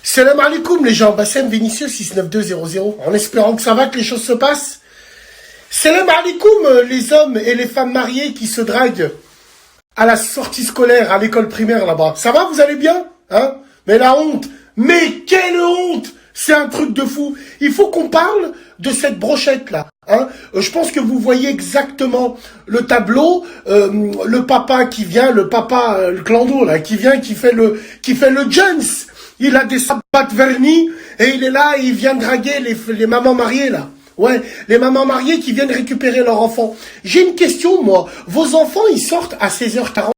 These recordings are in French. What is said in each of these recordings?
Salam alaikum les gens, Bassem Vénitieux 69200, en espérant que ça va, que les choses se passent. Salam alaikum les hommes et les femmes mariées qui se draguent à la sortie scolaire, à l'école primaire là-bas. Ça va, vous allez bien hein? Mais la honte, mais quelle honte! C'est un truc de fou. Il faut qu'on parle de cette brochette-là. Hein. Je pense que vous voyez exactement le tableau, le papa qui vient, le clando là, qui vient, qui fait le Jones. Il a des sabbats vernis et il est là et il vient draguer les mamans mariées là. Ouais, les mamans mariées qui viennent récupérer leurs enfants. J'ai une question, moi. Vos enfants, ils sortent à 16h40.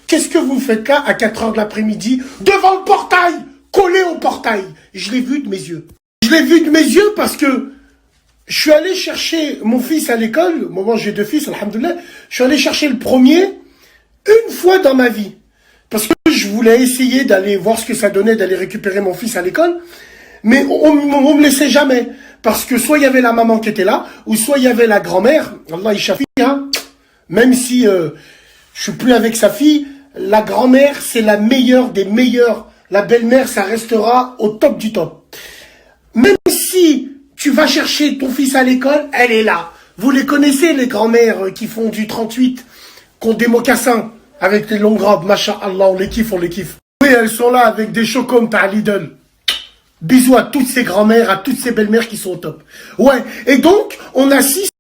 Qu'est-ce que vous faites là à 4h de l'après-midi devant le portail, collé au portail? Je l'ai vu de mes yeux. Je l'ai vu de mes yeux parce que je suis allé chercher mon fils à l'école. Moi, j'ai 2 fils, alhamdoulilah. Je suis allé chercher le premier une fois dans ma vie. Parce que je voulais essayer d'aller voir ce que ça donnait d'aller récupérer mon fils à l'école. Mais on me laissait jamais. Parce que soit il y avait la maman qui était là, ou soit il y avait la grand-mère. Allah Ishafi, hein. Même si je suis plus avec sa fille, la grand-mère, c'est la meilleure des meilleures. La belle-mère, ça restera au top du top. Même si tu vas chercher ton fils à l'école, elle est là. Vous les connaissez, les grand-mères qui font du 38, qui ont des mocassins avec des longues robes, masha'Allah, on les kiffe, on les kiffe. Oui, elles sont là avec des chocom à Lidl. Bisous à toutes ces grand-mères, à toutes ces belles-mères qui sont au top. Ouais, et donc, on assiste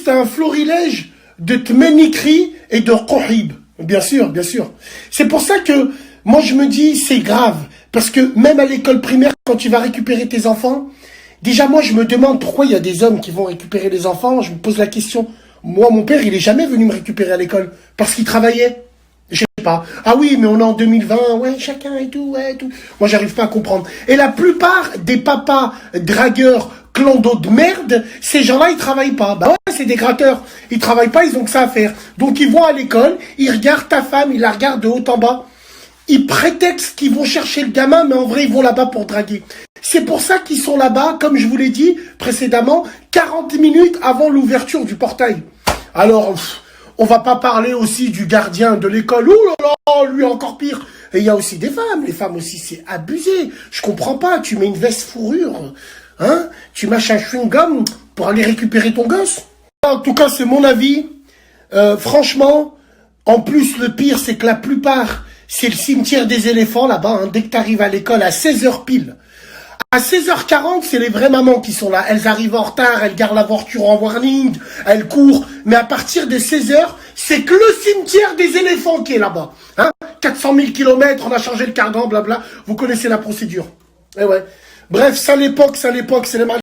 à un florilège de tmenikri et de kohib. Bien sûr, bien sûr. C'est pour ça que, moi je me dis, c'est grave. Parce que même à l'école primaire, quand tu vas récupérer tes enfants, déjà moi je me demande pourquoi il y a des hommes qui vont récupérer les enfants. Je me pose la question. Moi, mon père, il est jamais venu me récupérer à l'école. Parce qu'il travaillait. Je sais pas. Ah oui, mais on est en 2020, ouais, chacun et tout, ouais, tout. Moi, j'arrive pas à comprendre. Et la plupart des papas dragueurs, clando de merde, ces gens-là, ils travaillent pas. Bah ouais, c'est des gratteurs. Ils travaillent pas, ils ont que ça à faire. Donc, ils vont à l'école, ils regardent ta femme, ils la regardent de haut en bas. Ils prétextent qu'ils vont chercher le gamin, mais en vrai, ils vont là-bas pour draguer. C'est pour ça qu'ils sont là-bas, comme je vous l'ai dit précédemment, 40 minutes avant l'ouverture du portail. Alors, on va pas parler aussi du gardien de l'école. Ouh là là, lui encore pire. Et il y a aussi des femmes. Les femmes aussi, c'est abusé. Je comprends pas. Tu mets une veste fourrure, hein? Tu mâches un chewing-gum pour aller récupérer ton gosse. En tout cas, c'est mon avis. Franchement, en plus, le pire, c'est que la plupart, c'est le cimetière des éléphants là-bas. Hein, dès que tu arrives à l'école à 16h pile. À 16h40, c'est les vraies mamans qui sont là. Elles arrivent en retard, elles gardent la voiture en warning, elles courent. Mais à partir de 16h, c'est que le cimetière des éléphants qui est là-bas. Hein, 400 000 km, on a changé le cardan, blabla. Vous connaissez la procédure. Eh ouais. Bref, ça l'époque, c'est les